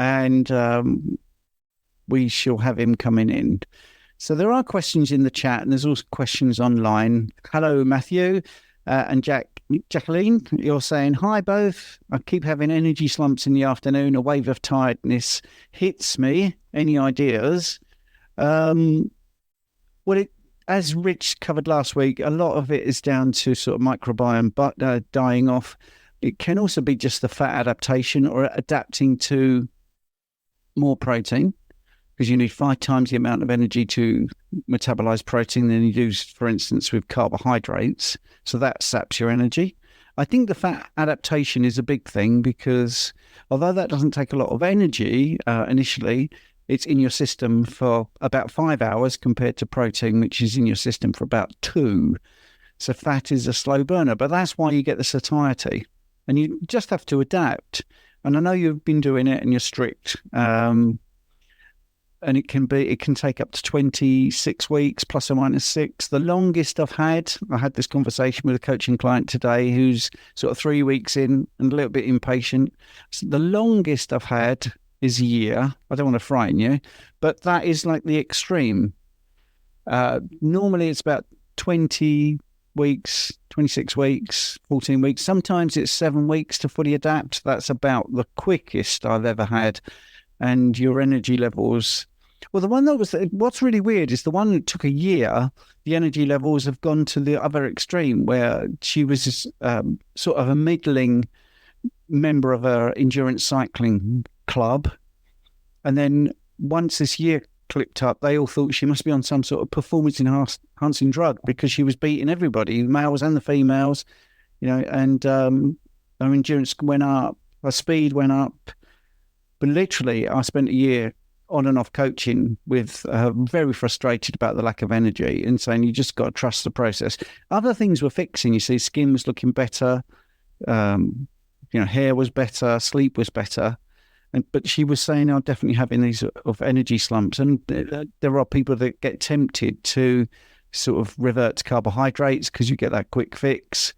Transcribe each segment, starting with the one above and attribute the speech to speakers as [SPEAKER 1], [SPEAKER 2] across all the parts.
[SPEAKER 1] and we shall have him coming in. So there are questions in the chat, and there's also questions online. Hello, Matthew and Jacqueline. You're saying, hi, both. I keep having energy slumps in the afternoon. A wave of tiredness hits me. Any ideas? Well, as Rich covered last week, a lot of it is down to sort of microbiome dying off. It can also be just the fat adaptation or adapting to more protein, because you need 5 times the amount of energy to metabolize protein than you do, for instance, with carbohydrates. So that saps your energy. I think the fat adaptation is a big thing, because although that doesn't take a lot of energy initially, it's in your system for about 5 hours compared to protein, which is in your system for about 2. So fat is a slow burner, but that's why you get the satiety. And you just have to adapt. And I know you've been doing it and you're strict. And it can take up to 26 weeks, plus or minus 6. The longest I had this conversation with a coaching client today who's sort of 3 weeks in and a little bit impatient. So the longest I've had is a year. I don't want to frighten you, but that is like the extreme. Normally it's about 20 weeks, 26 weeks, 14 weeks. Sometimes it's 7 weeks to fully adapt. That's about the quickest I've ever had. And your energy levels... Well, the one what's really weird is the one that took a year, the energy levels have gone to the other extreme, where she was sort of a middling member of a endurance cycling club. And then once this year clipped up, they all thought she must be on some sort of performance enhancing drug, because she was beating everybody, the males and the females, and her endurance went up, her speed went up. But literally, I spent a year on and off coaching with very frustrated about the lack of energy and saying you just got to trust the process. Other things were fixing. You see, skin was looking better, hair was better, sleep was better. But she was saying, I'm definitely having these of energy slumps. And there are people that get tempted to sort of revert to carbohydrates because you get that quick fix.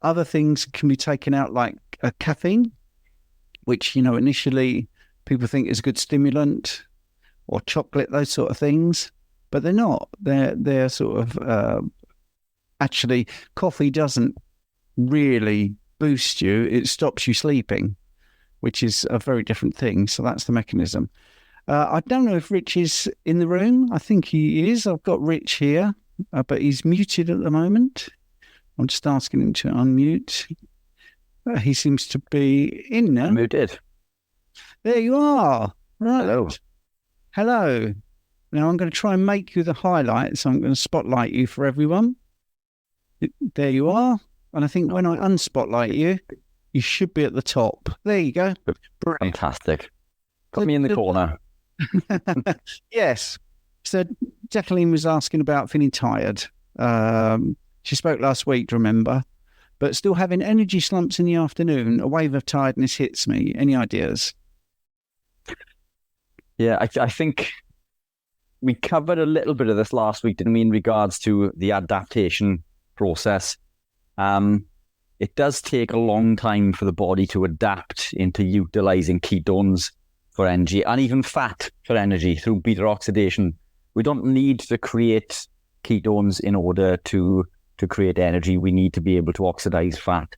[SPEAKER 1] Other things can be taken out, like caffeine, which, initially people think is a good stimulant, or chocolate, those sort of things, but they're not. They're sort of actually, coffee doesn't really boost you. It stops you sleeping, which is a very different thing. So that's the mechanism. I don't know if Rich is in the room. I think he is. I've got Rich here, but he's muted at the moment. I'm just asking him to unmute. He seems to be in now.
[SPEAKER 2] Muted.
[SPEAKER 1] There you are. Right.
[SPEAKER 2] Hello.
[SPEAKER 1] Now I'm going to try and make you the highlight, so I'm going to spotlight you for everyone. There you are. And I think when I unspotlight you, you should be at the top. There you go.
[SPEAKER 2] Fantastic. Put me in the corner.
[SPEAKER 1] Yes. So Jacqueline was asking about feeling tired. She spoke last week, remember? But still having energy slumps in the afternoon. A wave of tiredness hits me. Any ideas?
[SPEAKER 2] Yeah, I think we covered a little bit of this last week, didn't we, in regards to the adaptation process. It does take a long time for the body to adapt into utilizing ketones for energy, and even fat for energy through beta oxidation. We don't need to create ketones in order to create energy. We need to be able to oxidize fat.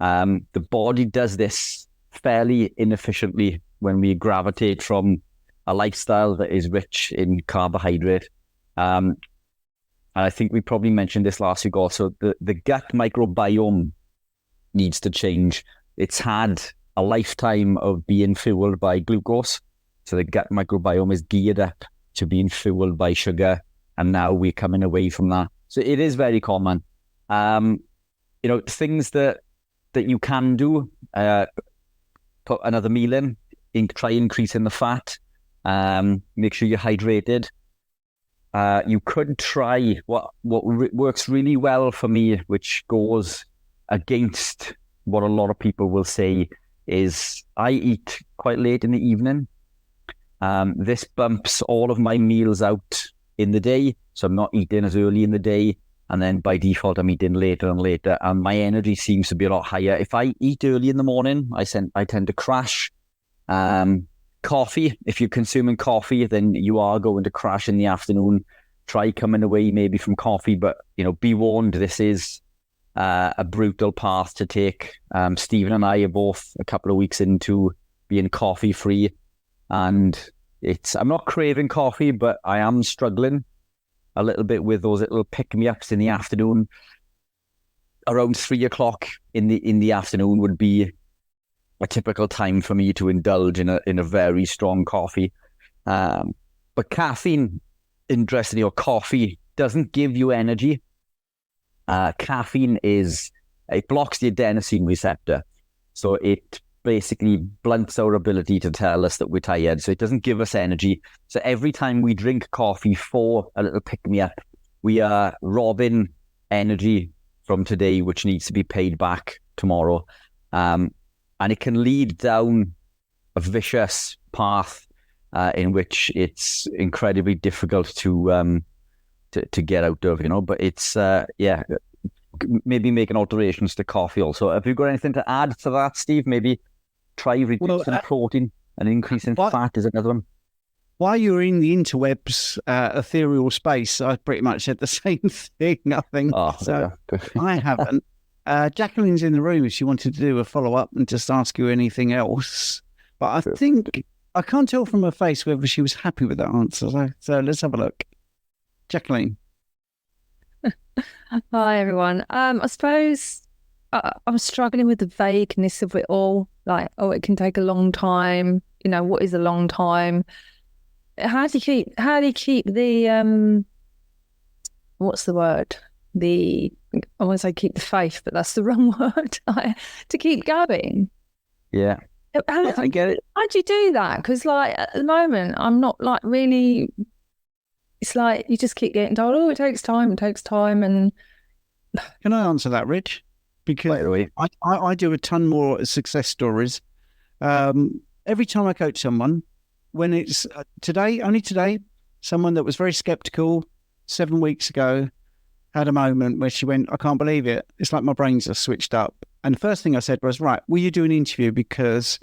[SPEAKER 2] The body does this fairly inefficiently when we gravitate from a lifestyle that is rich in carbohydrate. And I think we probably mentioned this last week also, the gut microbiome needs to change. It's had a lifetime of being fueled by glucose. So the gut microbiome is geared up to being fueled by sugar. And now we're coming away from that. So it is very common. Things that you can do, put another meal in, try increasing the fat, make sure you're hydrated. You could try what works really well for me, which goes against what a lot of people will say, is I eat quite late in the evening. This bumps all of my meals out in the day, so I'm not eating as early in the day, and then by default I'm eating later and later, and my energy seems to be a lot higher. If I eat early in the morning, I tend to crash. Coffee, if you're consuming coffee, then you are going to crash in the afternoon. Try coming away maybe from coffee, but be warned, this is a brutal path to take. Stephen and I are both a couple of weeks into being coffee free, and I'm not craving coffee, but I am struggling a little bit with those little pick-me-ups in the afternoon. Around 3 o'clock in the afternoon would be a typical time for me to indulge in a very strong coffee. But caffeine, interestingly, or coffee, doesn't give you energy. Caffeine it blocks the adenosine receptor. So it basically blunts our ability to tell us that we're tired. So it doesn't give us energy. So every time we drink coffee for a little pick-me-up, we are robbing energy from today, which needs to be paid back tomorrow. And it can lead down a vicious path in which it's incredibly difficult to get out of, But it's, maybe making alterations to coffee also. Have you got anything to add to that, Steve? Maybe try reducing protein and increasing fat is another one.
[SPEAKER 1] While you were in the interwebs ethereal space, I pretty much said the same thing, I think. I haven't. Jacqueline's in the room if she wanted to do a follow-up and just ask you anything else. But I think, I can't tell from her face whether she was happy with that answer. So let's have a look. Jacqueline.
[SPEAKER 3] Hi, everyone. I suppose I'm struggling with the vagueness of it all. Like, it can take a long time. What is a long time? How do you keep the, what's the word? I want to say keep the faith, but that's the wrong word. To keep going.
[SPEAKER 2] Yeah. I get it.
[SPEAKER 3] How do you do that? Because at the moment, I'm not really. It's like you just keep getting told, it takes time, and.
[SPEAKER 1] Can I answer that, Rich? Because I do a ton more success stories. Every time I coach someone, when it's only today, someone that was very skeptical 7 weeks ago had a moment where she went, I can't believe it. It's like my brains are switched up. And the first thing I said was, right, will you do an interview? Because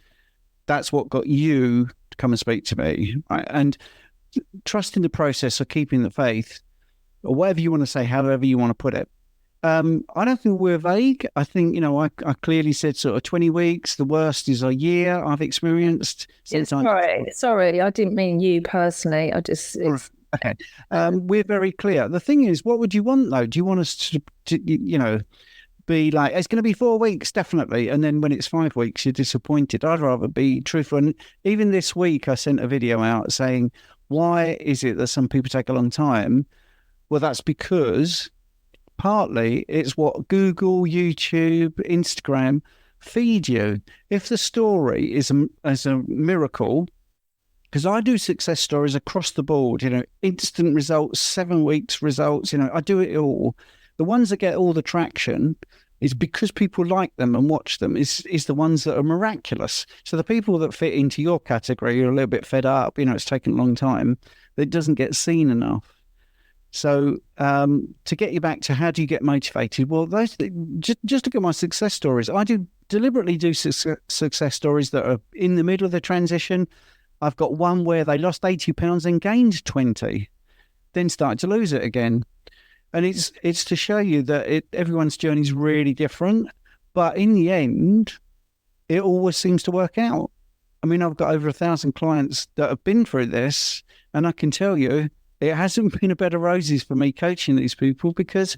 [SPEAKER 1] that's what got you to come and speak to me. Right? And trusting the process of keeping the faith, or whatever you want to say, however you want to put it. I don't think we're vague. I think, I clearly said sort of 20 weeks. The worst is a year I've experienced.
[SPEAKER 3] Sorry, I didn't mean you personally. I just...
[SPEAKER 1] Okay. We're very clear. The thing is, what would you want, though? Do you want us to be like, it's going to be 4 weeks, definitely, and then when it's 5 weeks, you're disappointed? I'd rather be truthful. And even this week, I sent a video out saying, why is it that some people take a long time? Well, that's because partly it's what Google, YouTube, Instagram feed you. If the story is a miracle, because I do success stories across the board, instant results, 7 weeks results, I do it all. The ones that get all the traction is because people like them and watch them, is the ones that are miraculous. So the people that fit into your category are a little bit fed up, it's taken a long time, it doesn't get seen enough. So to get you back to how do you get motivated? Well, just look at my success stories. I deliberately do success stories that are in the middle of the transition. I've got one where they lost 80 pounds and gained 20, then started to lose it again. And it's to show you that everyone's journey is really different. But in the end, it always seems to work out. I mean, I've got over 1,000 clients that have been through this, and I can tell you it hasn't been a bed of roses for me coaching these people, because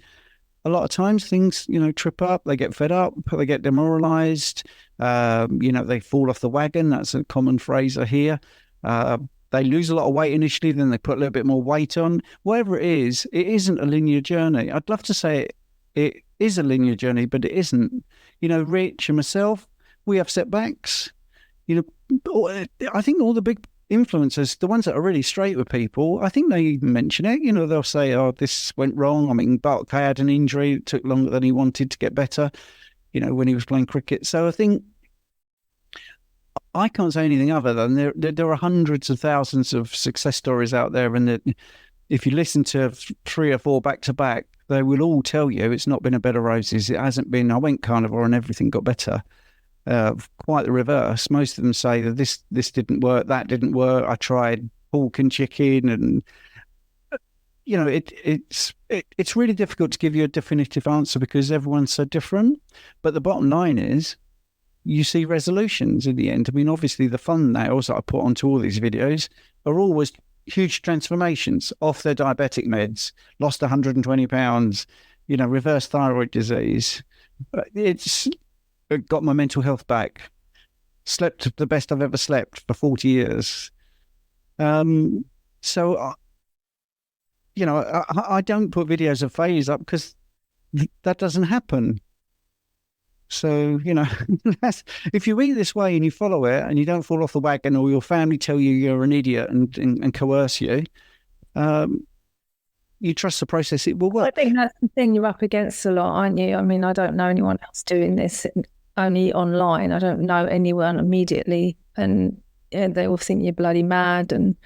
[SPEAKER 1] a lot of times things, trip up, they get fed up, they get demoralized, they fall off the wagon. That's a common phrase I hear. They lose a lot of weight initially, then they put a little bit more weight on. Whatever it isn't a linear journey. I'd love to say it is a linear journey, but it isn't. Rich and myself, we have setbacks. I think all the big influencers, the ones that are really straight with people, I think they even mention it. They'll say, oh, this went wrong. I mean, Bark had an injury. It took longer than he wanted to get better, when he was playing cricket. So I think I can't say anything other than there are hundreds of thousands of success stories out there. And that if you listen to 3 or 4 back to back, they will all tell you it's not been a bed of roses. It hasn't been, I went carnivore and everything got better. quite the reverse. Most of them say that this didn't work, that didn't work. I tried pork and chicken, and it's really difficult to give you a definitive answer because everyone's so different. But the bottom line is, you see resolutions in the end. I mean, obviously the thumbnails that I put onto all these videos are always huge transformations off their diabetic meds, lost 120 pounds, reversed thyroid disease. It's got my mental health back, slept the best I've ever slept for 40 years. So, I don't put videos of failures up because that doesn't happen. So, if you eat this way and you follow it and you don't fall off the wagon, or your family tell you you're an idiot and coerce you, you trust the process, it will work.
[SPEAKER 3] I think that's the thing you're up against a lot, aren't you? I mean, I don't know anyone else doing this, only online. I don't know anyone immediately. And they all think you're bloody mad and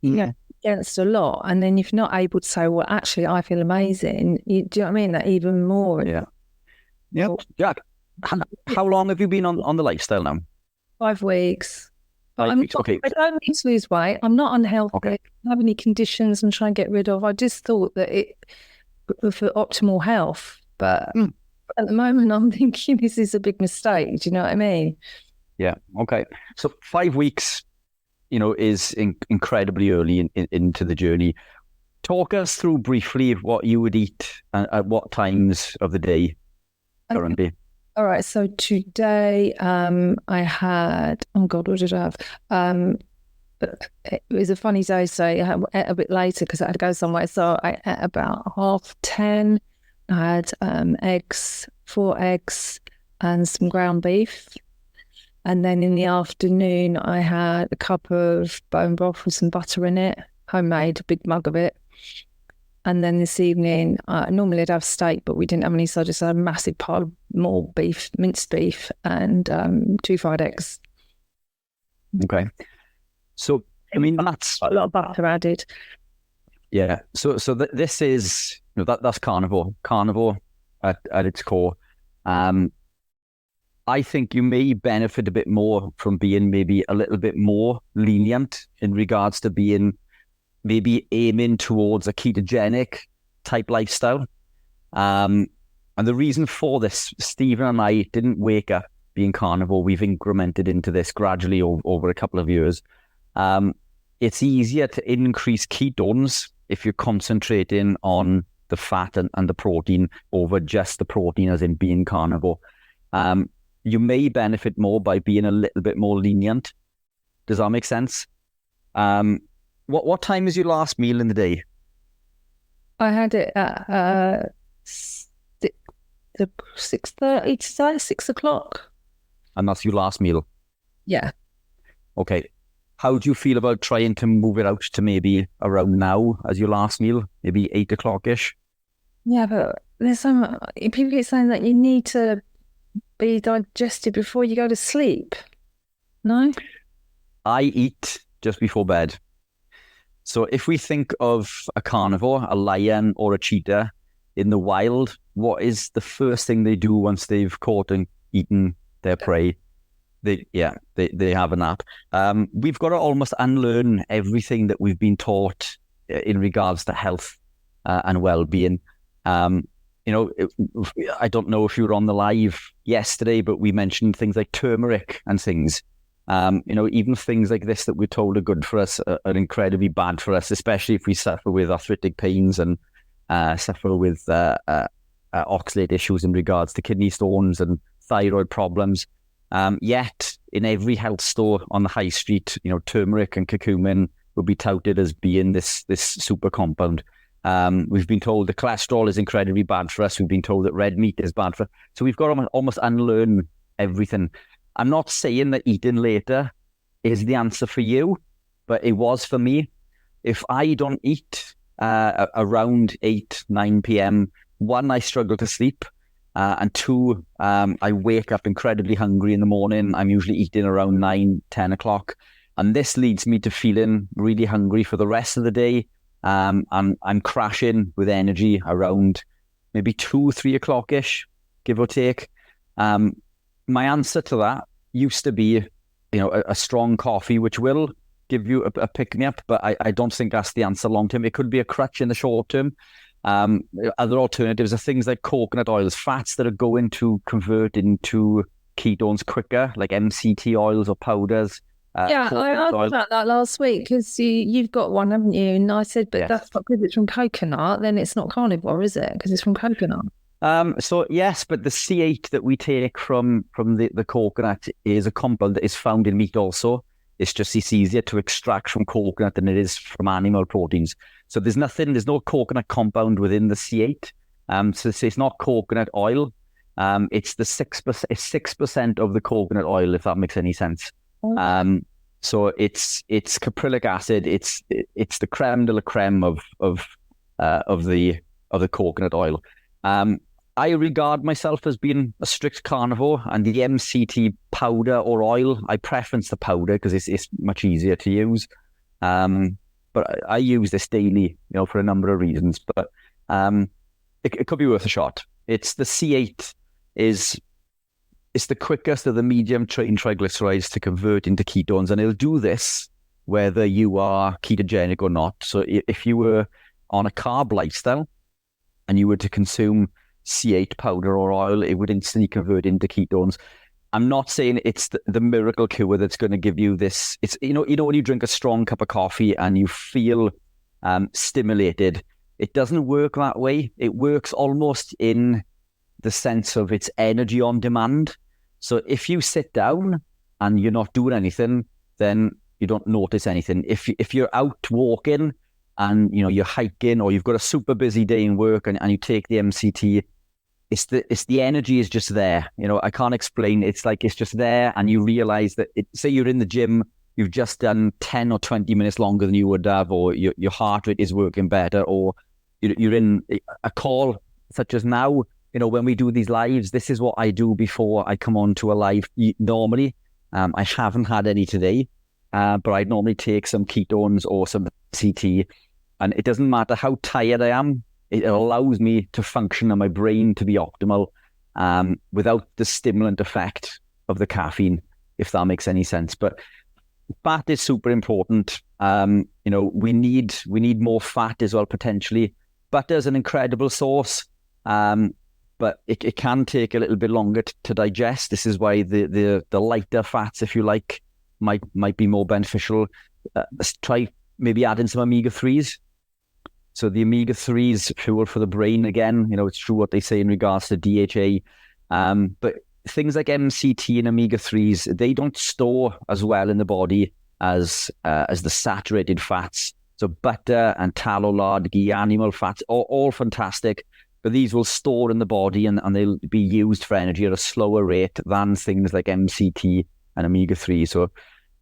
[SPEAKER 3] against a lot. And then if you're not able to say, well, actually, I feel amazing, do you know what I mean? That even more.
[SPEAKER 2] Yeah. Yeah. Jack, how long have you been on the lifestyle now?
[SPEAKER 3] 5 weeks.
[SPEAKER 2] 5 weeks, okay.
[SPEAKER 3] I don't need to lose weight. I'm not unhealthy.
[SPEAKER 2] Okay.
[SPEAKER 3] I don't have any conditions I'm trying to get rid of. I just thought that it for optimal health. But at the moment, I'm thinking this is a big mistake. Do you know what I mean?
[SPEAKER 2] Yeah. Okay. So 5 weeks, is incredibly early into the journey. Talk us through briefly what you would eat at what times of the day currently.
[SPEAKER 3] Okay. All right. So today, I had, oh God, what did I have? It was a funny day, so I ate a bit later because I had to go somewhere. So I ate about 10:30. I had eggs, 4 eggs, and some ground beef. And then in the afternoon, I had a cup of bone broth with some butter in it, homemade, a big mug of it. And then this evening, normally I'd have steak, but we didn't have any, so I just had a massive pile of more beef, minced beef, and 2 fried eggs.
[SPEAKER 2] Okay. So, I mean, that's
[SPEAKER 3] a lot of butter added.
[SPEAKER 2] Yeah. So this is, that's carnivore. Carnivore at its core. I think you may benefit a bit more from being maybe a little bit more lenient in regards to being maybe aiming towards a ketogenic type lifestyle. And the reason for this, Stephen and I didn't wake up being carnivore. We've incremented into this gradually over a couple of years. It's easier to increase ketones if you're concentrating on the fat and the protein over just the protein, as in being carnivore. You may benefit more by being a little bit more lenient. Does that make sense? What time is your last meal in the day?
[SPEAKER 3] I had it at 6:30 today, 6 o'clock.
[SPEAKER 2] And that's your last meal?
[SPEAKER 3] Yeah.
[SPEAKER 2] Okay. How do you feel about trying to move it out to maybe around now as your last meal, maybe 8 o'clock-ish?
[SPEAKER 3] Yeah, but there's some people keep saying that you need to be digested before you go to sleep. No?
[SPEAKER 2] I eat just before bed. So if we think of a carnivore, a lion or a cheetah in the wild, what is the first thing they do once they've caught and eaten their prey? They have a nap. We've got to almost unlearn everything that we've been taught in regards to health and well-being. I don't know if you were on the live yesterday, but we mentioned things like turmeric and things. Even things like this that we're told are good for us are incredibly bad for us, especially if we suffer with arthritic pains and suffer with oxalate issues in regards to kidney stones and thyroid problems. Yet, in every health store on the high street, turmeric and curcumin will be touted as being this super compound. We've been told the cholesterol is incredibly bad for us. We've been told that red meat is bad for us. So we've got to almost unlearn everything. I'm not saying that eating later is the answer for you, but it was for me. If I don't eat around 8, 9 p.m., 1, I struggle to sleep. And 2, I wake up incredibly hungry in the morning. I'm usually eating around 9, 10 o'clock. And this leads me to feeling really hungry for the rest of the day. I'm crashing with energy around maybe 2, 3 o'clock-ish, give or take. my answer to that used to be, a strong coffee, which will give you a pick-me-up, but I don't think that's the answer long-term. It could be a crutch in the short term. Other alternatives are things like coconut oils, fats that are going to convert into ketones quicker, like MCT oils or powders.
[SPEAKER 3] I asked about that last week because you've got one, haven't you? And I said, but that's not because it's from coconut, then it's not carnivore, is it? Because it's from coconut.
[SPEAKER 2] So yes, but the C8 that we take from the coconut is a compound that is found in meat also. It's easier to extract from coconut than it is from animal proteins. So there's no coconut compound within the C8. So it's not coconut oil. It's the 6%. It's 6% of the coconut oil, if that makes any sense. Oh. So it's caprylic acid. It's the creme de la creme of the coconut oil. I regard myself as being a strict carnivore, and the MCT powder or oil, I preference the powder because it's much easier to use. But I use this daily, for a number of reasons. But it could be worth a shot. It's the C8 it's the quickest of the medium chain triglycerides to convert into ketones, and it'll do this whether you are ketogenic or not. So if you were on a carb lifestyle and you were to consume C8 powder or oil, it would instantly convert into ketones. I'm not saying it's the miracle cure that's going to give you this. It's when you drink a strong cup of coffee and you feel stimulated, it doesn't work that way. It works almost in the sense of it's energy on demand. So if you sit down and you're not doing anything, then you don't notice anything. If you're out walking and you're hiking, or you've got a super busy day in work and you take the MCT, it's the energy is just there. I can't explain. It's like it's just there, and you realize that say you're in the gym, you've just done 10 or 20 minutes longer than you would have, or your heart rate is working better, or you're in a call such as now. When we do these lives, this is what I do before I come on to a live. Normally, I haven't had any today, but I'd normally take some ketones or some CT, and it doesn't matter how tired I am. It allows me to function and my brain to be optimal without the stimulant effect of the caffeine, if that makes any sense. But fat is super important. We need more fat as well, potentially. Butter is an incredible source, but it can take a little bit longer to digest. This is why the lighter fats, if you like, might be more beneficial. Let's try maybe adding some omega-3s. So the omega-3s fuel for the brain again. It's true what they say in regards to DHA. But things like MCT and omega-3s, they don't store as well in the body as the saturated fats. So butter and tallow, lard, ghee, animal fats, all fantastic. But these will store in the body and they'll be used for energy at a slower rate than things like MCT and omega-3. So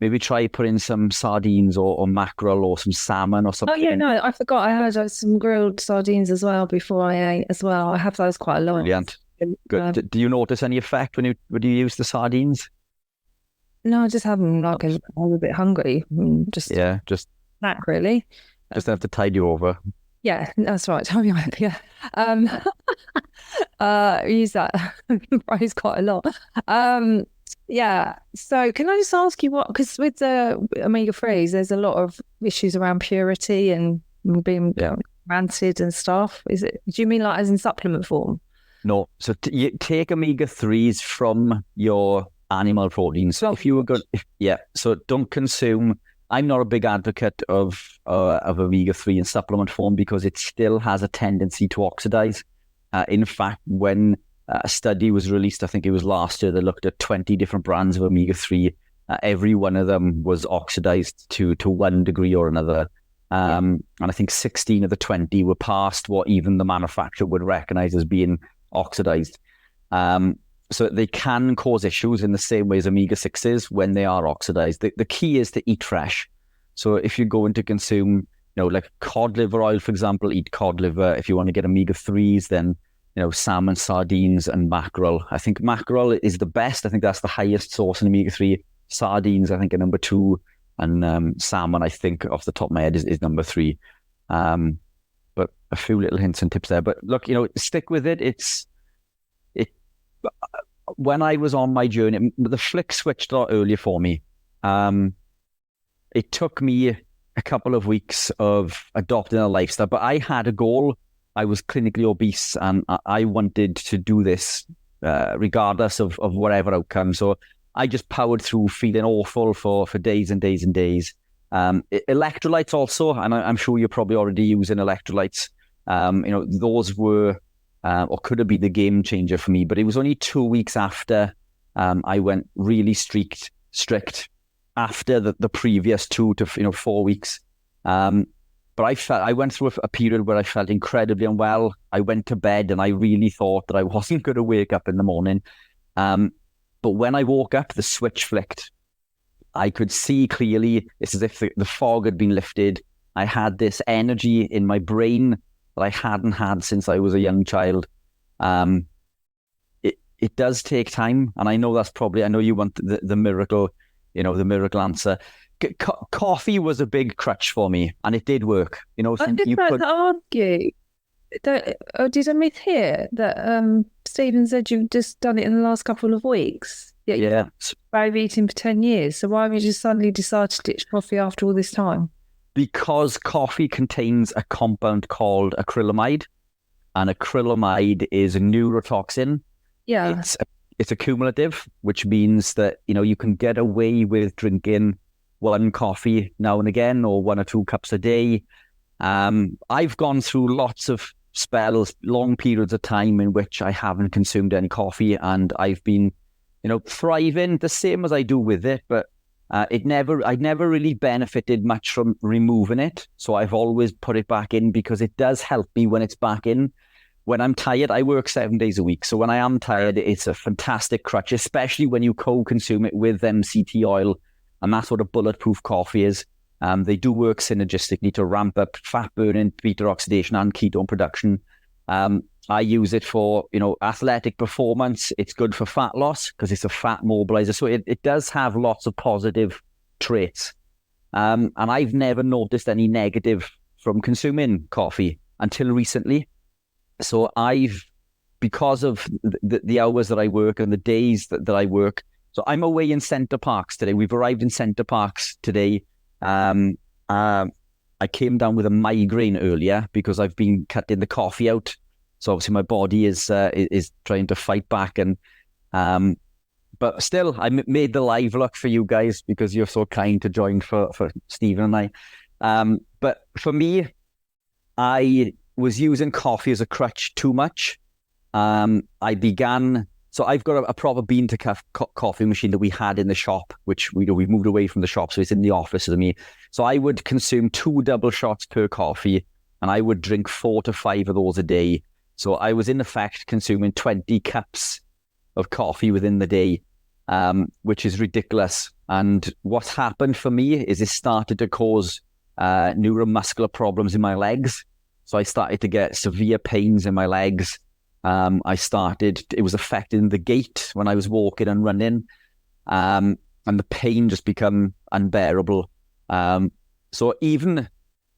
[SPEAKER 2] maybe try putting some sardines or mackerel or some salmon or something. Oh,
[SPEAKER 3] yeah, no, I forgot. I had some grilled sardines as well before I ate as well. I have those quite a lot.
[SPEAKER 2] Brilliant. Good. Do you notice any effect when you use the sardines?
[SPEAKER 3] No, I just have them I was a bit hungry. Just snack, really.
[SPEAKER 2] Just have to tide you over.
[SPEAKER 3] Yeah, that's right. Tell me about it. Use that phrase quite a lot. Yeah. So can I just ask you because with the omega-3s, there's a lot of issues around purity and being rancid and stuff. Do you mean like as in supplement form?
[SPEAKER 2] No. So you take omega-3s from your animal proteins. So if you were going, so don't consume. I'm not a big advocate of omega-3 in supplement form because it still has a tendency to oxidize. In fact, when a study was released, I think it was last year, they looked at 20 different brands of omega-3. Every one of them was oxidized to one degree or another. And I think 16 of the 20 were past what even the manufacturer would recognize as being oxidized. So they can cause issues in the same way as omega-6s when they are oxidized. The key is to eat fresh. So if you're going to consume, like cod liver oil, for example, eat cod liver. If you want to get omega-3s, then salmon, sardines, and mackerel. I think mackerel is the best. I think that's the highest source in omega-3. Sardines, I think, are number 2. And salmon, I think, off the top of my head, is number 3. But a few little hints and tips there. But look, stick with it. when I was on my journey, the flick switched a lot earlier for me. It took me a couple of weeks of adopting a lifestyle, but I had a goal. I was clinically obese, and I wanted to do this regardless of whatever outcome. So I just powered through, feeling awful for days and days and days. Electrolytes also, and I'm sure you're probably already using electrolytes. Those were or could have been the game changer for me. But it was only 2 weeks after I went really strict after the previous 2 to 4 weeks. But I went through a period where I felt incredibly unwell. I went to bed and I really thought that I wasn't going to wake up in the morning. But when I woke up, the switch flicked. I could see clearly. It's as if the fog had been lifted. I had this energy in my brain that I hadn't had since I was a young child. It does take time, and I know you want the miracle, the miracle answer. Coffee was a big crutch for me, and it did work.
[SPEAKER 3] I did to argue. Did I mishear that Stephen said you've just done it in the last couple of weeks?
[SPEAKER 2] Yeah.
[SPEAKER 3] I've eaten for 10 years. So why have you just suddenly decided to ditch coffee after all this time?
[SPEAKER 2] Because coffee contains a compound called acrylamide, and acrylamide is a neurotoxin.
[SPEAKER 3] Yeah.
[SPEAKER 2] It's accumulative, which means that, you can get away with drinking one coffee now and again, or 1 or 2 cups a day. I've gone through lots of spells, long periods of time in which I haven't consumed any coffee, and I've been, thriving the same as I do with it, but I never really benefited much from removing it. So I've always put it back in because it does help me when it's back in. When I'm tired, I work 7 days a week. So when I am tired, it's a fantastic crutch, especially when you co-consume it with MCT oil. And that's what a bulletproof coffee is. They do work synergistically to ramp up fat burning, beta oxidation, and ketone production. I use it for, athletic performance. It's good for fat loss because it's a fat mobilizer. So it does have lots of positive traits. And I've never noticed any negative from consuming coffee until recently. So because of the hours that I work and the days that I work, so I'm away in Center Parcs today. We've arrived in Center Parcs today. I came down with a migraine earlier because I've been cutting the coffee out. So obviously my body is trying to fight back, and but still I made the live look for you guys because you're so kind to join for Stephen and I. But for me, I was using coffee as a crutch too much. So I've got a proper bean to cup coffee machine that we had in the shop, which we moved away from the shop, so it's in the office with me. So I would consume 2 double shots per coffee, and I would drink 4 to 5 of those a day. So I was in effect consuming 20 cups of coffee within the day, which is ridiculous. And what happened for me is it started to cause neuromuscular problems in my legs. So I started to get severe pains in my legs. It was affecting the gait when I was walking and running, and the pain just become unbearable. So even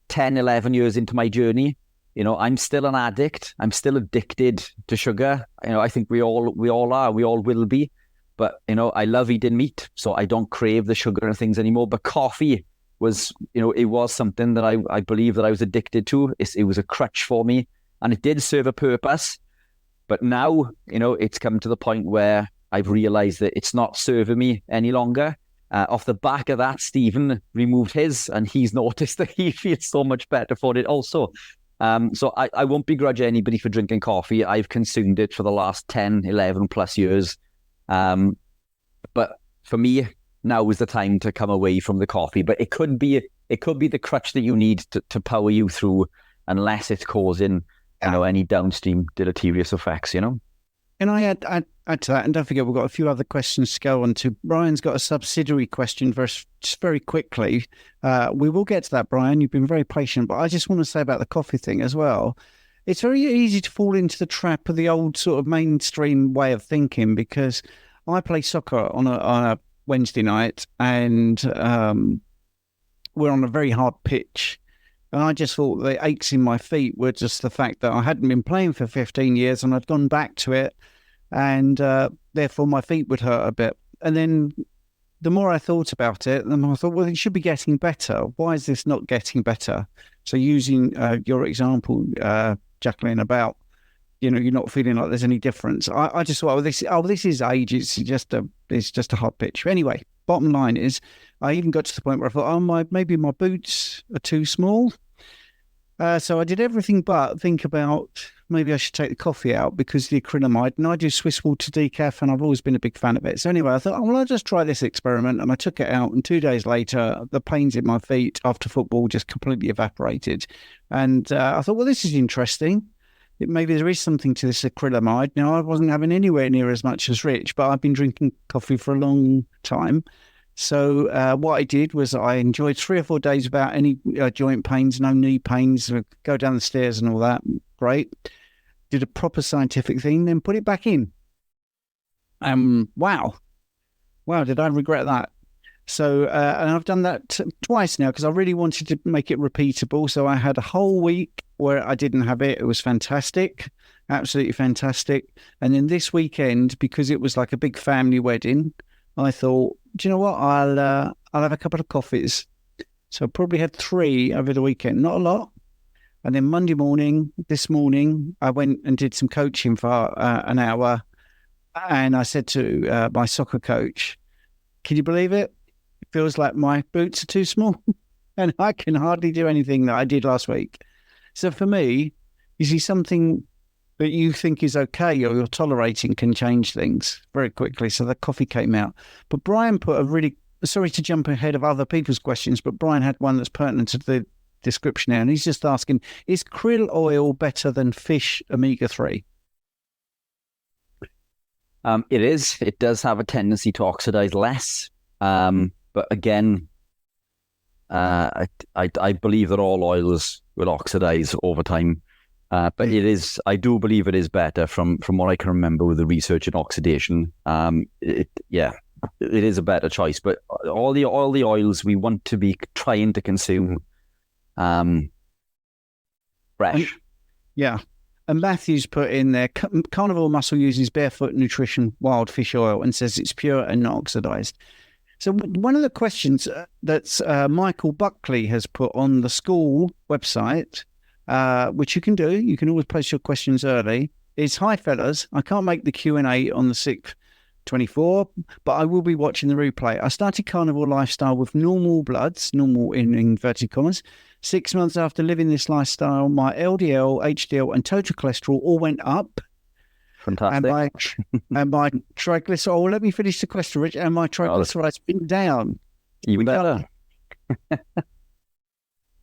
[SPEAKER 2] 10, 11 years into my journey, I'm still an addict. I'm still addicted to sugar. I think we all are. We all will be. But, I love eating meat, so I don't crave the sugar and things anymore. But coffee was, it was something that I believe that I was addicted to. It was a crutch for me, and it did serve a purpose. But now, it's come to the point where I've realized that it's not serving me any longer. Off the back of that, Stephen removed his, and he's noticed that he feels so much better for it also. So I won't begrudge anybody for drinking coffee. I've consumed it for the last 10, 11 plus years. But for me, now is the time to come away from the coffee. But it could be the crutch that you need to power you through, unless it's causing any downstream deleterious effects,
[SPEAKER 1] And I add to that, and don't forget, we've got a few other questions to go on to. Brian's got a subsidiary question just very quickly. We will get to that, Brian. You've been very patient, but I just want to say about the coffee thing as well. It's very easy to fall into the trap of the old sort of mainstream way of thinking, because I play soccer on a Wednesday night, and we're on a very hard pitch. And I just thought the aches in my feet were just the fact that I hadn't been playing for 15 years and I'd gone back to it. and therefore my feet would hurt a bit. And then the more I thought about it, the more I thought, well, it should be getting better. Why is this not getting better? So using your example, Jacqueline, about, you're not feeling like there's any difference. I just thought, this is age. It's just a hot pitch. Anyway, bottom line is, I even got to the point where I thought, maybe my boots are too small. So I did everything but think about maybe I should take the coffee out because the acrylamide, and I do Swiss water decaf, and I've always been a big fan of it. So anyway, I thought, I'll just try this experiment, and I took it out, and 2 days later, the pains in my feet after football just completely evaporated. And I thought, well, this is interesting. Maybe there is something to this acrylamide. Now, I wasn't having anywhere near as much as Rich, but I've been drinking coffee for a long time. So what I did was I enjoyed 3 or 4 days without any joint pains, no knee pains, go down the stairs and all that. Great. Did a proper scientific thing, then put it back in. Wow, did I regret that? So, and I've done that twice now because I really wanted to make it repeatable. So I had a whole week where I didn't have it. It was fantastic, absolutely fantastic. And then this weekend, because it was like a big family wedding, I thought, do you know what? I'll have a couple of coffees. So I probably had 3 over the weekend, not a lot. And then this morning, I went and did some coaching for an hour. And I said to my soccer coach, can you believe it? It feels like my boots are too small and I can hardly do anything that I did last week. So for me, you see, something that you think is okay or you're tolerating can change things very quickly. So the coffee came out. But Brian put a really, sorry to jump ahead of other people's questions, but Brian had one that's pertinent to the description now. And he's just asking, is krill oil better than fish omega-3?
[SPEAKER 2] It is. It does have a tendency to oxidize less. But again, I believe that all oils will oxidize over time. But it is, I do believe it is better from what I can remember with the research in oxidation. It is a better choice. But all the oils we want to be trying to consume fresh.
[SPEAKER 1] And Matthew's put in there, Carnivore Muscle uses barefoot nutrition wild fish oil and says it's pure and not oxidized. So one of the questions that Michael Buckley has put on the school website, which you can do, you can always post your questions early, is, hi fellas, I can't make the Q&A on the 6th 24, but I will be watching the replay. I started carnivore lifestyle with normal bloods, normal in inverted commas. 6 months after living this lifestyle, my LDL, HDL, and total cholesterol all went up.
[SPEAKER 2] Fantastic.
[SPEAKER 1] And my triglycerides, let me finish the question, Rich, and my triglycerides went down.
[SPEAKER 2] Even better.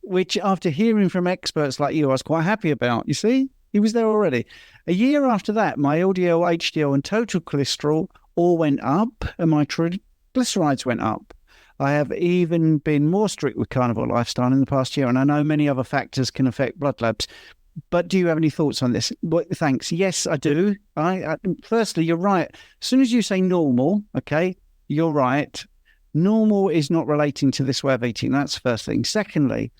[SPEAKER 1] Which, after hearing from experts like you, I was quite happy about. You see, he was there already. A year after that, my LDL, HDL, and total cholesterol all went up, and my triglycerides went up. I have even been more strict with carnivore lifestyle in the past year, and I know many other factors can affect blood labs. But do you have any thoughts on this? Well, thanks. Yes, I do. Firstly, you're right. As soon as you say normal, okay, you're right. Normal is not relating to this way of eating. That's the first thing. Secondly,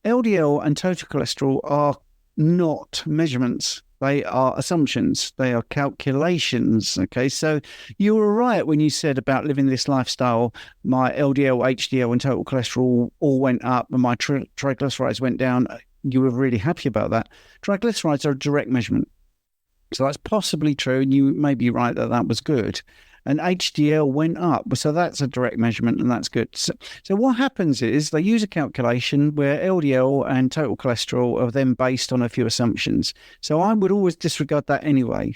[SPEAKER 1] LDL and total cholesterol are not measurements. They are assumptions. They are calculations. Okay, so you were right when you said about living this lifestyle. My LDL, HDL, and total cholesterol all went up, and my triglycerides went down. You were really happy about that. Triglycerides are a direct measurement, so that's possibly true, and you may be right that that was good. And HDL went up, so that's a direct measurement, and that's good. So what happens is they use a calculation where LDL and total cholesterol are then based on a few assumptions. So I would always disregard that anyway,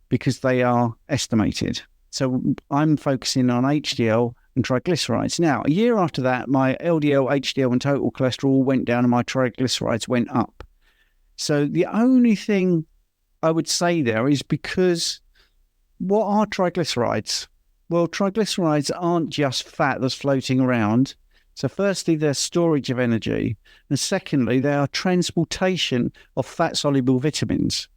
[SPEAKER 1] because they are estimated. So I'm focusing on HDL and triglycerides. Now, a year after that, my LDL, HDL, and total cholesterol went down, and my triglycerides went up. So the only thing I would say there is, because what are triglycerides? Well, triglycerides aren't just fat that's floating around. So firstly, they're storage of energy. And secondly, they are transportation of fat-soluble vitamins.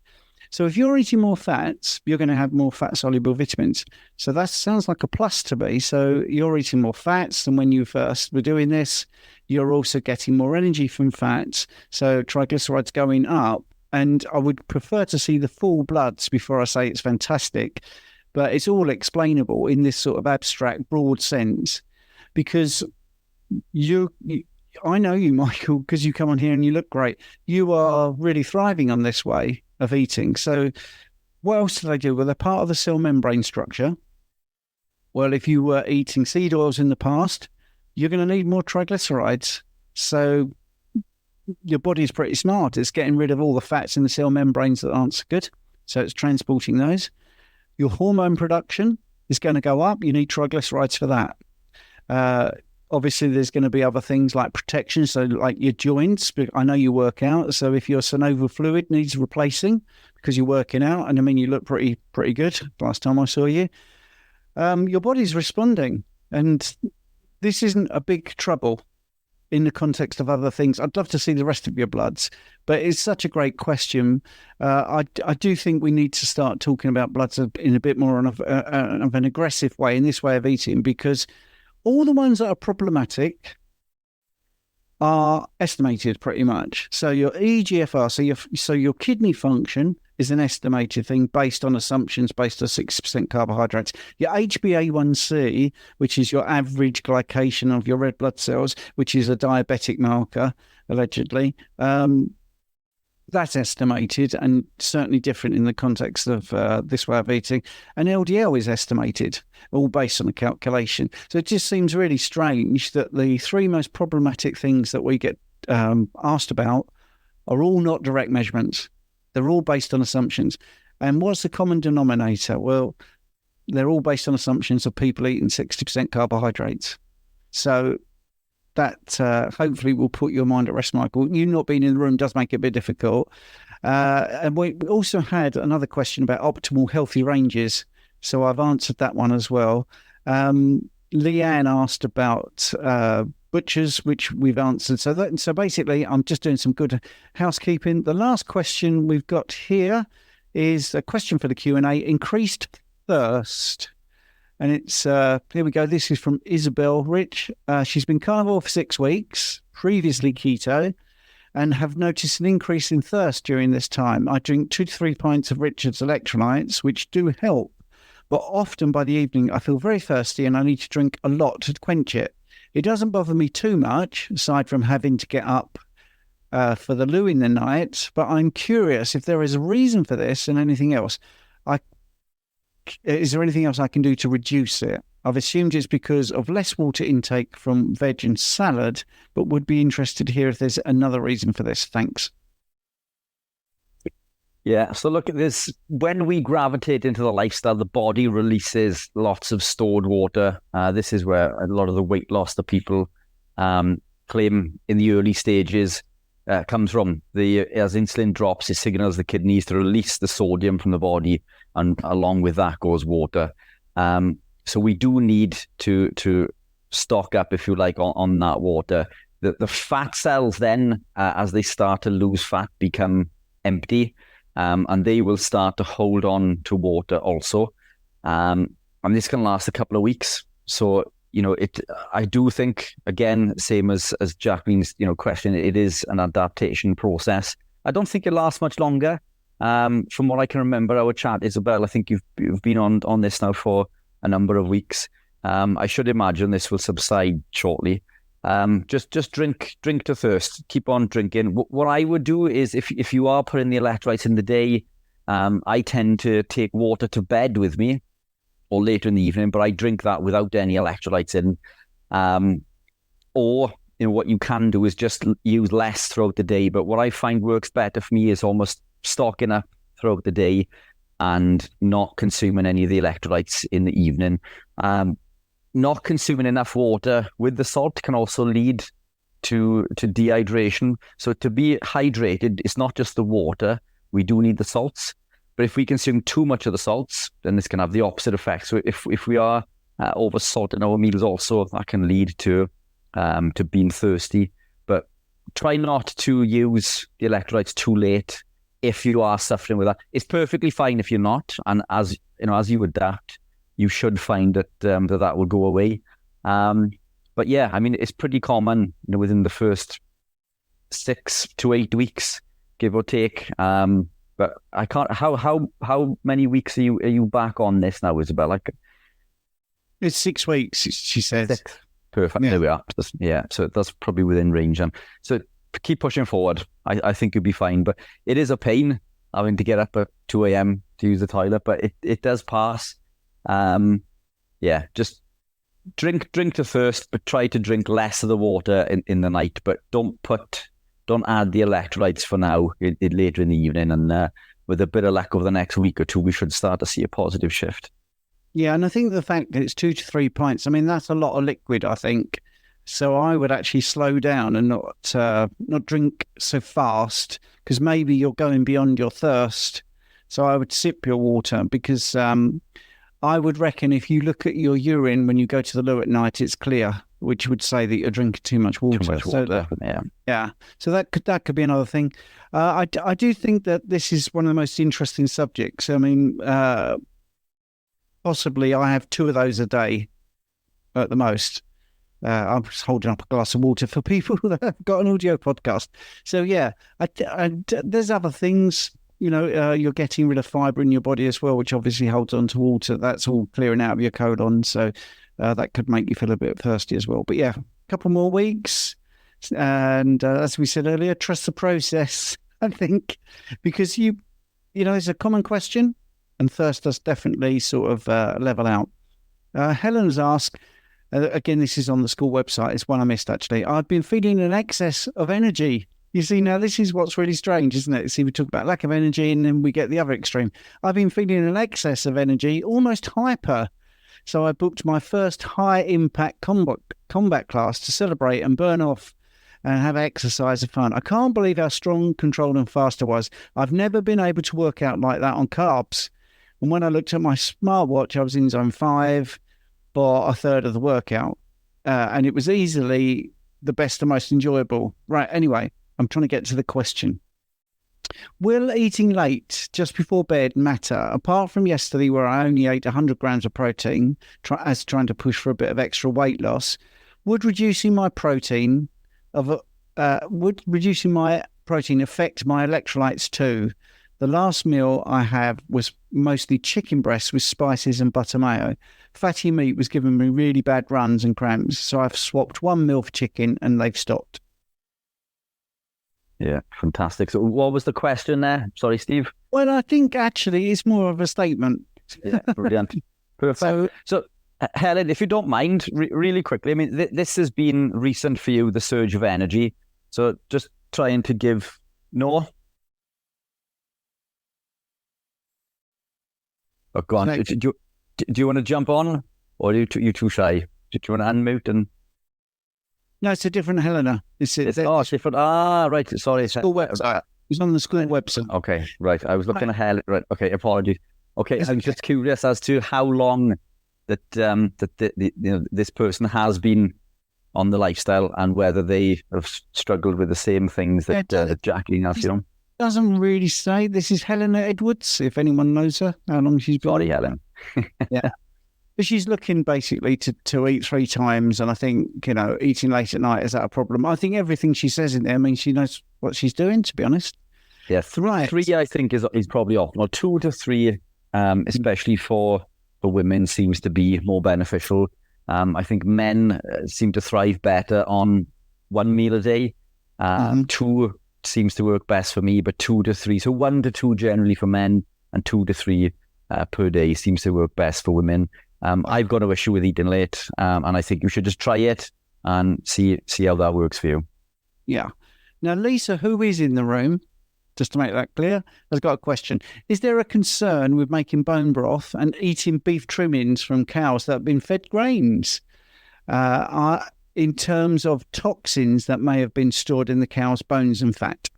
[SPEAKER 1] So if you're eating more fats, you're going to have more fat-soluble vitamins. So that sounds like a plus to me. So you're eating more fats than when you first were doing this. You're also getting more energy from fats. So triglycerides going up And I would prefer to see the full bloods before I say it's fantastic. But it's all explainable in this sort of abstract, broad sense, because I know you, Michael, because you come on here and you look great. You are really thriving on this way of eating. So what else do they do? Well, they're part of the cell membrane structure. Well, if you were eating seed oils in the past, you're going to need more triglycerides. So your body is pretty smart. It's getting rid of all the fats in the cell membranes that aren't so good. So it's transporting those. Your hormone production is going to go up. You need triglycerides for that. Obviously, there's going to be other things like protection. So like your joints, I know you work out. So if your synovial fluid needs replacing because you're working out, and I mean, you look pretty good last time I saw you, your body's responding. And this isn't a big trouble in the context of other things. I'd love to see the rest of your bloods, but it's such a great question. I do think we need to start talking about bloods in a bit more of an aggressive way in this way of eating, because all the ones that are problematic are estimated pretty much. So your EGFR, so your kidney function is an estimated thing based on assumptions, based on 60% carbohydrates. Your HbA1c, which is your average glycation of your red blood cells, which is a diabetic marker, allegedly, that's estimated and certainly different in the context of this way of eating. And LDL is estimated, all based on a calculation. So it just seems really strange that the three most problematic things that we get asked about are all not direct measurements. They're all based on assumptions. And what's the common denominator? Well, they're all based on assumptions of people eating 60% carbohydrates. So that hopefully will put your mind at rest, Michael. You not being in the room does make it a bit difficult. And we also had another question about optimal healthy ranges. So I've answered that one as well. Leanne asked about butchers, which we've answered. So basically, I'm just doing some good housekeeping. The last question we've got here is a question for the Q&A, increased thirst. And it's, here we go. This is from Isabel Rich. She's been carnivore for 6 weeks, previously keto, and have noticed an increase in thirst during this time. I drink 2 to 3 pints of Richard's electrolytes, which do help. But often by the evening, I feel very thirsty and I need to drink a lot to quench it. It doesn't bother me too much, aside from having to get up for the loo in the night. But I'm curious if there is a reason for this and anything else. Is there anything else I can do to reduce it? I've assumed it's because of less water intake from veg and salad, but would be interested to hear if there's another reason for this. Thanks.
[SPEAKER 2] Yeah, so look at this. When we gravitate into the lifestyle, the body releases lots of stored water. This is where a lot of the weight loss that people claim in the early stages comes from. As insulin drops, it signals the kidneys to release the sodium from the body, and along with that goes water. So we do need to stock up, if you like, on that water. The fat cells then, as they start to lose fat, become empty. And they will start to hold on to water also. And this can last a couple of weeks. So, I do think, again, same as Jacqueline's, question, it is an adaptation process. I don't think it lasts much longer. From what I can remember, our chat, Isabel, I think you've been on this now for a number of weeks. I should imagine this will subside shortly. Just drink to thirst. Keep on drinking. What I would do is, if you are putting the electrolytes in the day, I tend to take water to bed with me, or later in the evening. But I drink that without any electrolytes in. Or what you can do is just use less throughout the day. But what I find works better for me is almost stocking up throughout the day and not consuming any of the electrolytes in the evening. Not consuming enough water with the salt can also lead to dehydration. So to be hydrated, it's not just the water. We do need the salts. But if we consume too much of the salts, then this can have the opposite effect. So if we are over salting our meals also, that can lead to being thirsty. But try not to use the electrolytes too late if you are suffering with that. It's perfectly fine if you're not. And as you adapt, you should find that that will go away. But yeah, I mean, it's pretty common, within the first 6 to 8 weeks give or take. But I can't. How many weeks are you back on this now, Isabel? Like,
[SPEAKER 1] It's 6 weeks, she says.
[SPEAKER 2] 6. Perfect.
[SPEAKER 1] Yeah.
[SPEAKER 2] There we are. So that's probably within range. So keep pushing forward. I think you'll be fine. But it is a pain having to get up at 2 a.m. to use the toilet, but it does pass. Just drink to thirst, but try to drink less of the water in the night. But don't add the electrolytes for now, later in the evening. And with a bit of luck over the next week or two, we should start to see a positive shift.
[SPEAKER 1] Yeah, and I think the fact that it's 2 to 3 pints, I mean, that's a lot of liquid, I think. So I would actually slow down and not drink so fast, because maybe you're going beyond your thirst. So I would sip your water, because I would reckon if you look at your urine when you go to the loo at night, it's clear, which would say that you're drinking too much water. So that could be another thing. I do think that this is one of the most interesting subjects. I mean, possibly I have 2 of those a day at the most. I'm just holding up a glass of water for people that have got an audio podcast. So yeah, there's other things. You're getting rid of fibre in your body as well, which obviously holds on to water. That's all clearing out of your colon. So that could make you feel a bit thirsty as well. But yeah, a couple more weeks. And as we said earlier, trust the process, I think, because it's a common question, and thirst does definitely sort of level out. Helen's asked, again, this is on the school website. It's one I missed, actually. I've been feeling an excess of energy. You see, now this is what's really strange, isn't it? See, we talk about lack of energy and then we get the other extreme. I've been feeling an excess of energy, almost hyper. So I booked my first high-impact combat class to celebrate and burn off and have exercise and fun. I can't believe how strong, controlled and fast I was. I've never been able to work out like that on carbs. And when I looked at my smartwatch, I was in zone 5 for a third of the workout. And it was easily the best and most enjoyable. Right, anyway, I'm trying to get to the question. Will eating late, just before bed, matter? Apart from yesterday, where I only ate 100 grams of protein, trying to push for a bit of extra weight loss, would reducing my protein affect my electrolytes too? The last meal I had was mostly chicken breasts with spices and butter mayo. Fatty meat was giving me really bad runs and cramps, so I've swapped one meal for chicken and they've stopped.
[SPEAKER 2] Yeah, fantastic. So what was the question there? Sorry, Steve.
[SPEAKER 1] Well, I think actually it's more of a statement.
[SPEAKER 2] Yeah, brilliant. Perfect. So Helen, if you don't mind, really quickly, I mean, this has been recent for you, the surge of energy. So just trying to give... No? Oh, go on. Do you want to jump on? Or are you too shy? Do you want to unmute and...
[SPEAKER 1] No, it's a different Helena. It's
[SPEAKER 2] different. Right. Sorry.
[SPEAKER 1] School website. It's on the school website.
[SPEAKER 2] Okay, right. I was looking at Helen. Right. Okay, apologies. Okay, I'm just curious as to how long that this person has been on the lifestyle and whether they have struggled with the same things that Jackie has.
[SPEAKER 1] Doesn't really say. This is Helena Edwards. If anyone knows her, how long she's been.
[SPEAKER 2] Sorry, Helen.
[SPEAKER 1] Yeah. But she's looking basically to eat 3 times, and I think, eating late at night, is that a problem? I think everything she says in there, I mean, she knows what she's doing, to be honest.
[SPEAKER 2] Yeah, 3 I think is probably optimal. 2 to 3, especially for women, seems to be more beneficial. I think men seem to thrive better on 1 meal a day. 2 seems to work best for me, but 2 to 3. So 1 to 2 generally for men, and 2 to 3 per day seems to work best for women. I've got no issue with eating late, and I think you should just try it and see how that works for you.
[SPEAKER 1] Yeah. Now, Lisa, who is in the room, just to make that clear, has got a question. Is there a concern with making bone broth and eating beef trimmings from cows that have been fed grains in terms of toxins that may have been stored in the cow's bones and fat?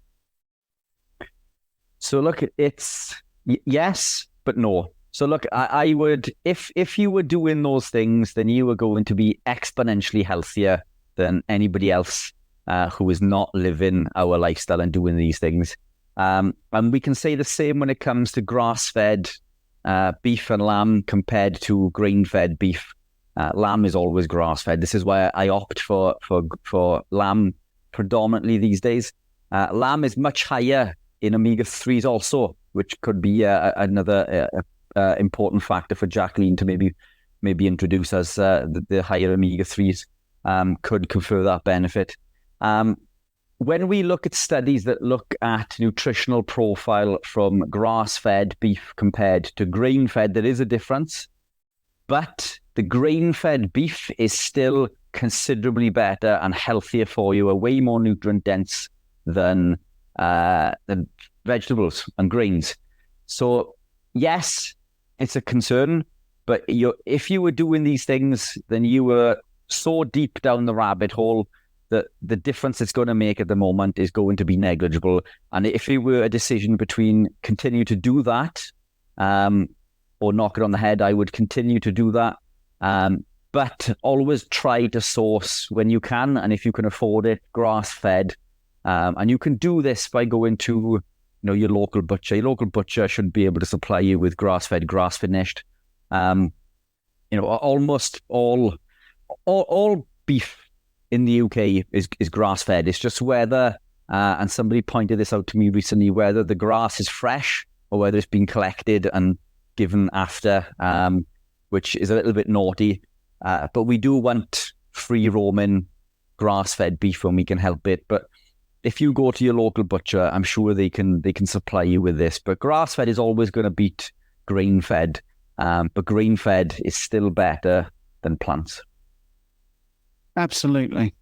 [SPEAKER 2] So look, it's yes, but no. So look, I would, if you were doing those things, then you were going to be exponentially healthier than anybody else who is not living our lifestyle and doing these things. And we can say the same when it comes to grass-fed beef and lamb compared to grain-fed beef. Lamb is always grass-fed. This is why I opt for lamb predominantly these days. Lamb is much higher in omega-3s also, which could be another important factor for Jacqueline to maybe introduce as the higher omega-3s could confer that benefit. When we look at studies that look at nutritional profile from grass-fed beef compared to grain-fed, there is a difference, but the grain-fed beef is still considerably better and healthier for you, way more nutrient dense than vegetables and grains. So yes, it's a concern, but if you were doing these things, then you were so deep down the rabbit hole that the difference it's going to make at the moment is going to be negligible. And if it were a decision between continue to do that or knock it on the head, I would continue to do that. But always try to source when you can, and if you can afford it, grass-fed. And you can do this by going to your local butcher. Your local butcher should be able to supply you with grass-fed, grass-finished. Almost all beef in the UK is grass-fed. It's just whether, and somebody pointed this out to me recently, whether the grass is fresh or whether it's been collected and given after, which is a little bit naughty. But we do want free-roaming grass-fed beef when we can help it. But if you go to your local butcher, I'm sure they can supply you with this. But grass-fed is always going to beat grain-fed. But grain-fed is still better than plants.
[SPEAKER 1] Absolutely.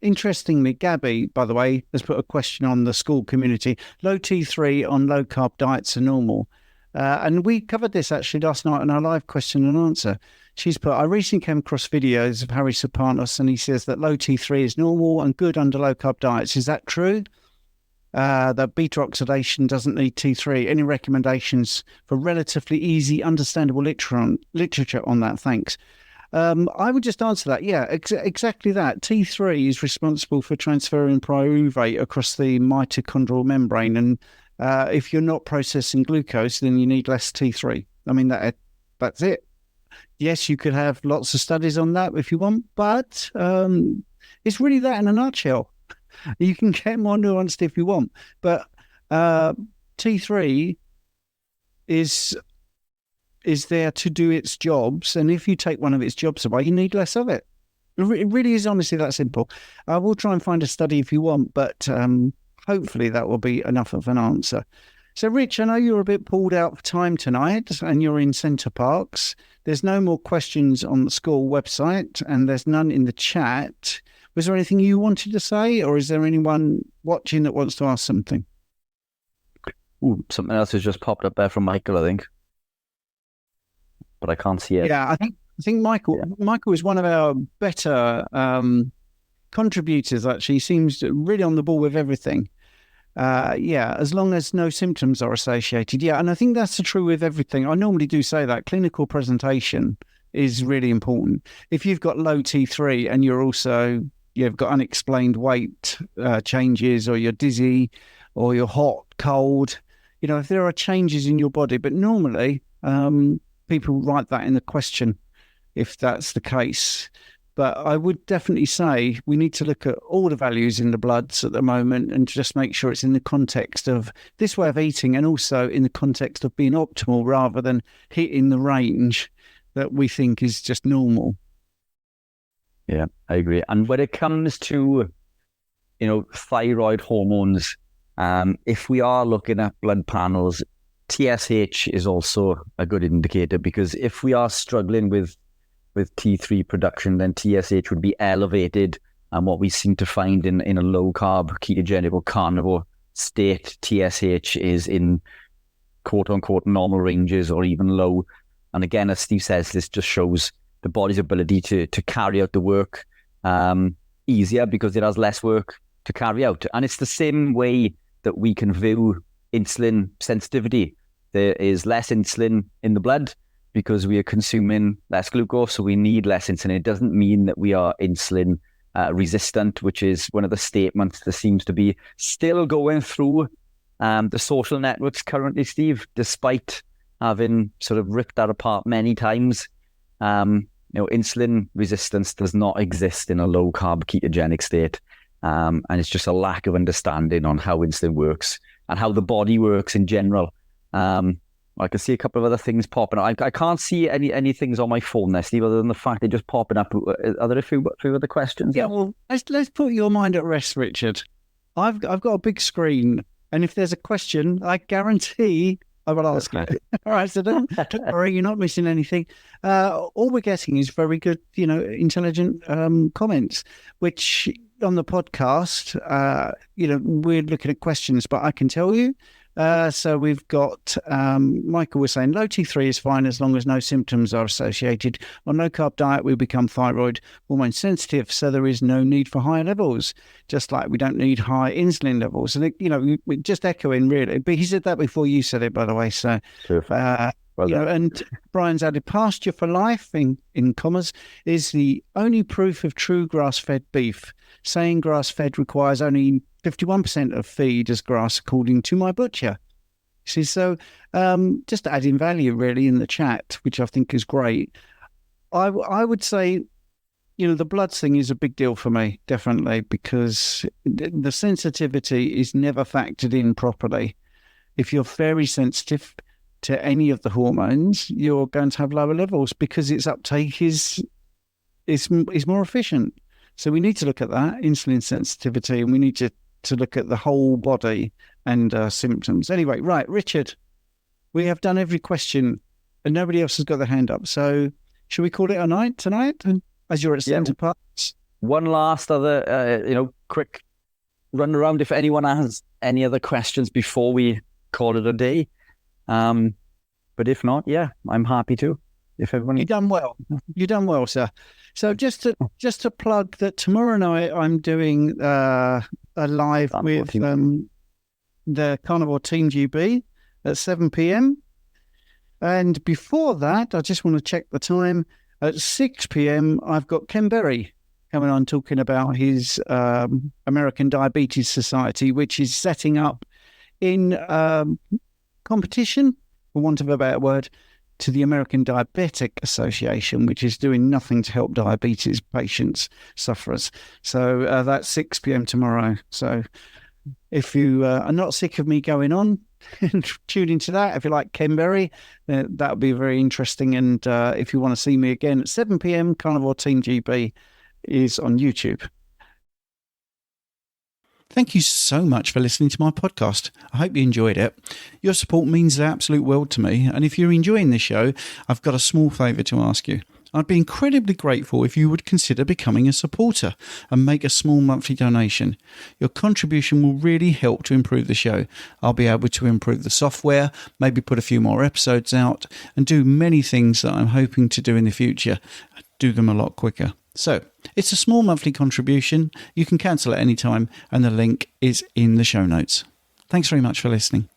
[SPEAKER 1] Interestingly, Gabby, by the way, has put a question on the school community. Low T3 on low-carb diets are normal. And we covered this actually last night in our live question and answer. She's put, I recently came across videos of Harry Sopanos, and he says that low T3 is normal and good under low-carb diets. Is that true? That beta oxidation doesn't need T3. Any recommendations for relatively easy, understandable literature on that? Thanks. I would just answer that. Yeah, exactly that. T3 is responsible for transferring pyruvate across the mitochondrial membrane. And if you're not processing glucose, then you need less T3. I mean, that's it. Yes, you could have lots of studies on that if you want, but it's really that in a nutshell. You can get more nuanced if you want, but T3 is there to do its jobs, and if you take one of its jobs away, you need less of it. It really is honestly that simple. I will try and find a study if you want, but hopefully that will be enough of an answer. So, Rich, I know you're a bit pulled out for time tonight, and you're in Centre Parks. There's no more questions on the school website, and there's none in the chat. Was there anything you wanted to say, or is there anyone watching that wants to ask something?
[SPEAKER 2] Ooh, something else has just popped up there from Michael, I think. But I can't see it.
[SPEAKER 1] Yeah, I think Michael is one of our better contributors, actually. He seems really on the ball with everything. As long as no symptoms are associated. Yeah, and I think that's true with everything. I normally do say that. Clinical presentation is really important. If you've got low T3 and you've got unexplained weight changes, or you're dizzy, or you're hot, cold, if there are changes in your body, but normally people write that in the question if that's the case. But I would definitely say we need to look at all the values in the bloods at the moment and just make sure it's in the context of this way of eating, and also in the context of being optimal rather than hitting the range that we think is just normal.
[SPEAKER 2] Yeah, I agree. And when it comes to, thyroid hormones, if we are looking at blood panels, TSH is also a good indicator, because if we are struggling with T3 production, then TSH would be elevated. And what we seem to find in a low-carb, ketogenic or carnivore state, TSH is in quote-unquote normal ranges or even low. And again, as Steve says, this just shows the body's ability to carry out the work easier because it has less work to carry out. And it's the same way that we can view insulin sensitivity. There is less insulin in the blood because we are consuming less glucose, so we need less insulin. It doesn't mean that we are insulin resistant, which is one of the statements that seems to be still going through the social networks currently, Steve, despite having sort of ripped that apart many times. Insulin resistance does not exist in a low-carb ketogenic state, and it's just a lack of understanding on how insulin works. and how the body works in general. I can see a couple of other things popping up. I can't see any things on my phone there, Steve, other than the fact they're just popping up. Are there a few other questions?
[SPEAKER 1] Yeah, well, let's put your mind at rest, Richard. I've got a big screen, and if there's a question, I guarantee I will ask it. All right, so don't worry, you're not missing anything. All we're getting is very good, intelligent comments, which on the podcast, we're looking at questions, but I can tell you. So we've got Michael was saying low T3 is fine as long as no symptoms are associated. On low carb diet, we become thyroid hormone sensitive, so there is no need for higher levels, just like we don't need high insulin levels. And we're just echoing really. But he said that before you said it, by the way. So, and Brian's added pasture for life in commas is the only proof of true grass-fed beef. Saying grass-fed requires only 51% of feed as grass, according to my butcher. See, so just adding value really in the chat, which I think is great. I would say, the blood thing is a big deal for me, definitely, because the sensitivity is never factored in properly. If you're very sensitive to any of the hormones, you're going to have lower levels because its uptake is more efficient. So we need to look at that, insulin sensitivity, and we need to look at the whole body and symptoms. Anyway, right, Richard, we have done every question and nobody else has got their hand up. So should we call it a night tonight as you're at centre parts?
[SPEAKER 2] One last other, quick run around if anyone has any other questions before we call it a day. But if not, I'm happy to. If everyone...
[SPEAKER 1] You've done well, sir. So just to plug that tomorrow night I'm doing a live with the Carnivore Team GB at 7 p.m. And before that, I just want to check the time. At 6 p.m, I've got Ken Berry coming on talking about his American Diabetes Society, which is setting up in competition, for want of a better word, to the American Diabetic Association, which is doing nothing to help diabetes patients, sufferers. So that's 6 p.m. tomorrow. So if you are not sick of me going on and tune into that, if you like Ken Berry, that would be very interesting. And if you want to see me again at 7 p.m, Carnivore Team GB is on YouTube. Thank you so much for listening to my podcast. I hope you enjoyed it. Your support means the absolute world to me. And if you're enjoying this show, I've got a small favour to ask you. I'd be incredibly grateful if you would consider becoming a supporter and make a small monthly donation. Your contribution will really help to improve the show. I'll be able to improve the software, maybe put a few more episodes out, and do many things that I'm hoping to do in the future. Do them a lot quicker. So, it's a small monthly contribution. You can cancel at any time, and the link is in the show notes. Thanks very much for listening.